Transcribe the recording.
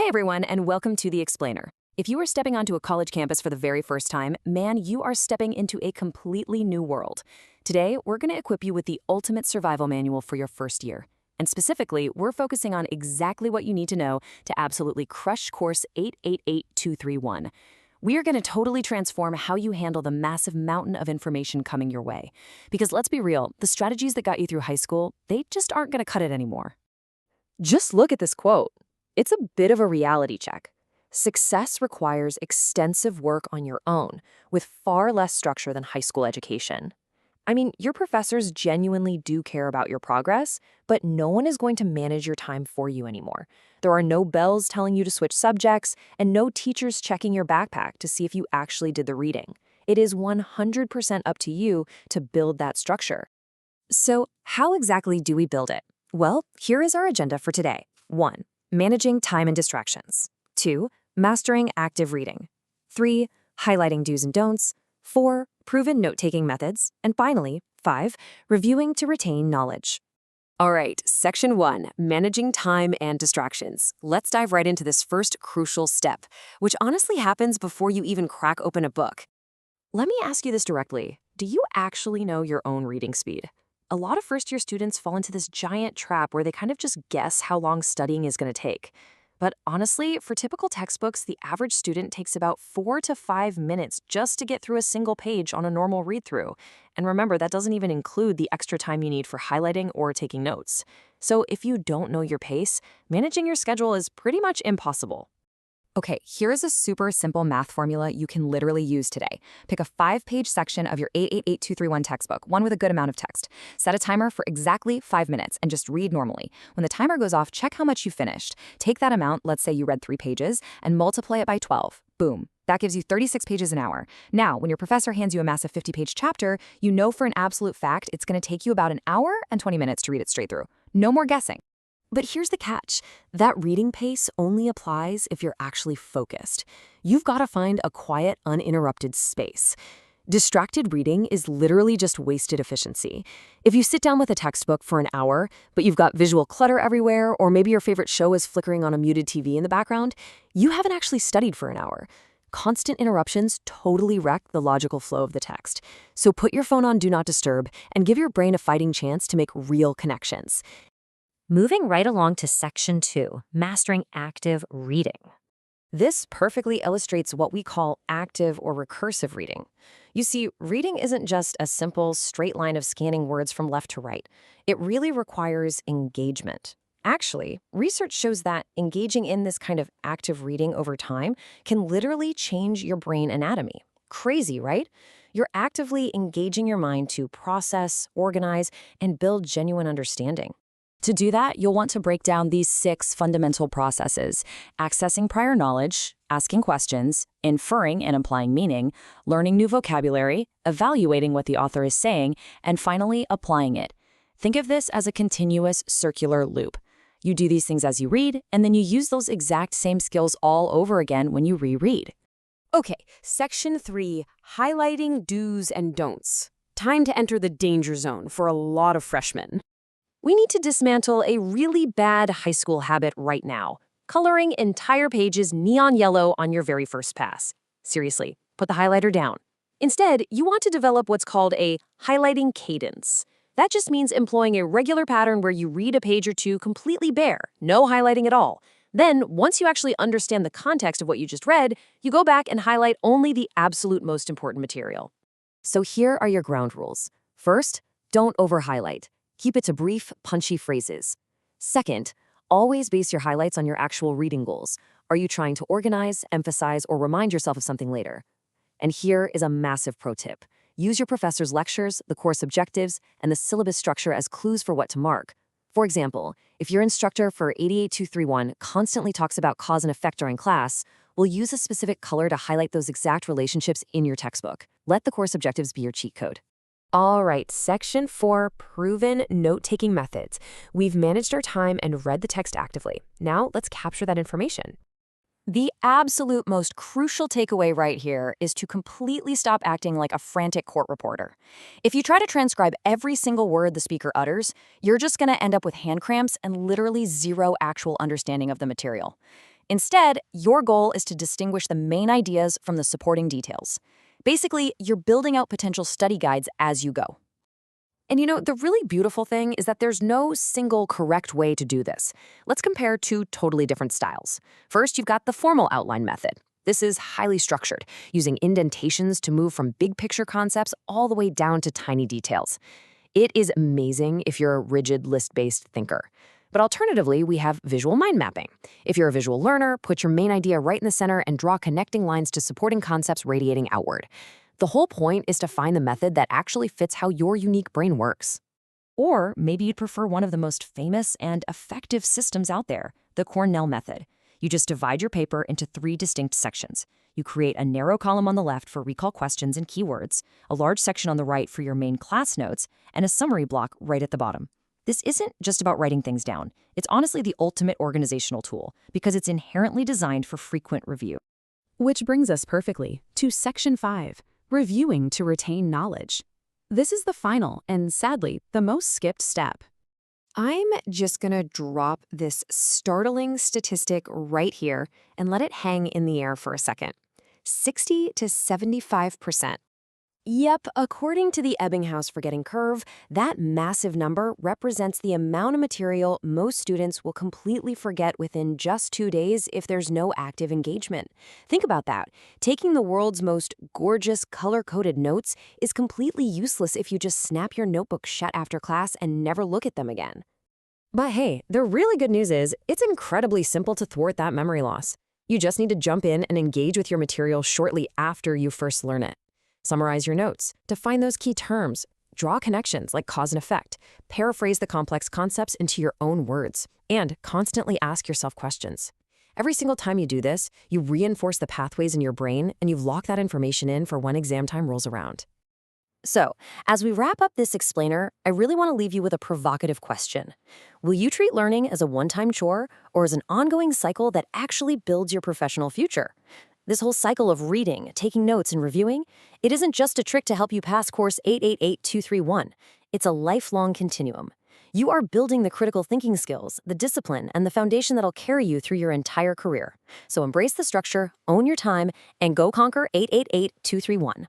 everyone, and welcome to The Explainer. If you are stepping onto a college campus for the very first time, man, you are stepping into a completely new world. Today, we're going to equip you with the ultimate survival manual for your first year. And specifically, we're focusing on exactly what you need to know to absolutely crush Course 888231. We are going to totally transform how you handle the massive mountain of information coming your way. Because let's be real, the strategies that got you through high school, they just aren't going to cut it anymore. Just look at this quote. It's a bit of a reality check. Success requires extensive work on your own, with far less structure than high school education. I mean, your professors genuinely do care about your progress, but no one is going to manage your time for you anymore. There are no bells telling you to switch subjects, and no teachers checking your backpack to see if you actually did the reading. It is 100% up to you to build that structure. So, how exactly do we build it? Well, here is our agenda for today. 1. Managing time and distractions. 2. Mastering active reading. 3. Highlighting do's and don'ts. 4. Proven note-taking methods. And finally, 5. Reviewing to retain knowledge. All right, Section 1, Managing Time and Distractions. Let's dive right into this first crucial step, which honestly happens before you even crack open a book. Let me ask you this directly. Do you actually know your own reading speed? A lot of first-year students fall into this giant trap where they kind of just guess how long studying is going to take. But honestly, for typical textbooks, the average student takes about 4 to 5 minutes just to get through a single page on a normal read-through. And remember, that doesn't even include the extra time you need for highlighting or taking notes. So if you don't know your pace, managing your schedule is pretty much impossible. Okay, here is a super simple math formula you can literally use today. Pick a 5-page section of your 888231 textbook, one with a good amount of text. Set a timer for exactly 5 minutes and just read normally. When the timer goes off, check how much you finished. Take that amount, let's say you read 3 pages, and multiply it by 12. Boom. That gives you 36 pages an hour. Now, when your professor hands you a massive 50-page chapter, you know for an absolute fact it's going to take you about an hour and 20 minutes to read it straight through. No more guessing. But here's the catch. That reading pace only applies if you're actually focused. You've got to find a quiet, uninterrupted space. Distracted reading is literally just wasted efficiency. If you sit down with a textbook for an hour, but you've got visual clutter everywhere, or maybe your favorite show is flickering on a muted TV in the background, you haven't actually studied for an hour. Constant interruptions totally wreck the logical flow of the text. So put your phone on Do Not Disturb and give your brain a fighting chance to make real connections. Moving right along to Section 2, Mastering Active Reading. This perfectly illustrates what we call active or recursive reading. You see, reading isn't just a simple, straight line of scanning words from left to right. It really requires engagement. Actually, research shows that engaging in this kind of active reading over time can literally change your brain anatomy. Crazy, right? You're actively engaging your mind to process, organize, and build genuine understanding. To do that, you'll want to break down these 6 fundamental processes: accessing prior knowledge, asking questions, inferring and applying meaning, learning new vocabulary, evaluating what the author is saying, and finally, applying it. Think of this as a continuous circular loop. You do these things as you read, and then you use those exact same skills all over again when you reread. Okay, Section 3, Highlighting Do's and Don'ts. Time to enter the danger zone for a lot of freshmen. We need to dismantle a really bad high school habit right now: coloring entire pages neon yellow on your very first pass. Seriously, put the highlighter down. Instead, you want to develop what's called a highlighting cadence. That just means employing a regular pattern where you read a page or two completely bare, no highlighting at all. Then, once you actually understand the context of what you just read, you go back and highlight only the absolute most important material. So here are your ground rules. First, don't over-highlight. Keep it to brief, punchy phrases. Second, always base your highlights on your actual reading goals. Are you trying to organize, emphasize, or remind yourself of something later? And here is a massive pro tip. Use your professor's lectures, the course objectives, and the syllabus structure as clues for what to mark. For example, if your instructor for 88231 constantly talks about cause and effect during class, we'll use a specific color to highlight those exact relationships in your textbook. Let the course objectives be your cheat code. All right, Section 4, Proven Note-Taking Methods. We've managed our time and read the text actively. Now let's capture that information. The absolute most crucial takeaway right here is to completely stop acting like a frantic court reporter. If you try to transcribe every single word the speaker utters, you're just going to end up with hand cramps and literally zero actual understanding of the material. Instead, your goal is to distinguish the main ideas from the supporting details. Basically, you're building out potential study guides as you go. And the really beautiful thing is that there's no single correct way to do this. Let's compare two totally different styles. First, you've got the formal outline method. This is highly structured, using indentations to move from big picture concepts all the way down to tiny details. It is amazing if you're a rigid list-based thinker. But alternatively, we have visual mind mapping. If you're a visual learner, put your main idea right in the center and draw connecting lines to supporting concepts radiating outward. The whole point is to find the method that actually fits how your unique brain works. Or maybe you'd prefer one of the most famous and effective systems out there, the Cornell method. You just divide your paper into 3 distinct sections. You create a narrow column on the left for recall questions and keywords, a large section on the right for your main class notes, and a summary block right at the bottom. This isn't just about writing things down. It's honestly the ultimate organizational tool because it's inherently designed for frequent review. Which brings us perfectly to Section 5, Reviewing to Retain Knowledge. This is the final and, sadly, the most skipped step. I'm just going to drop this startling statistic right here and let it hang in the air for a second. 60 to 75%. Yep, according to the Ebbinghaus forgetting curve, that massive number represents the amount of material most students will completely forget within just 2 days if there's no active engagement. Think about that. Taking the world's most gorgeous color-coded notes is completely useless if you just snap your notebook shut after class and never look at them again. But hey, the really good news is it's incredibly simple to thwart that memory loss. You just need to jump in and engage with your material shortly after you first learn it. Summarize your notes, define those key terms, draw connections like cause and effect, paraphrase the complex concepts into your own words, and constantly ask yourself questions. Every single time you do this, you reinforce the pathways in your brain and you've locked that information in for when exam time rolls around. So, as we wrap up this explainer, I really want to leave you with a provocative question. Will you treat learning as a one-time chore or as an ongoing cycle that actually builds your professional future? This whole cycle of reading, taking notes, and reviewing, it isn't just a trick to help you pass course 888231. It's a lifelong continuum. You are building the critical thinking skills, the discipline, and the foundation that'll carry you through your entire career. So embrace the structure, own your time, and go conquer 888231.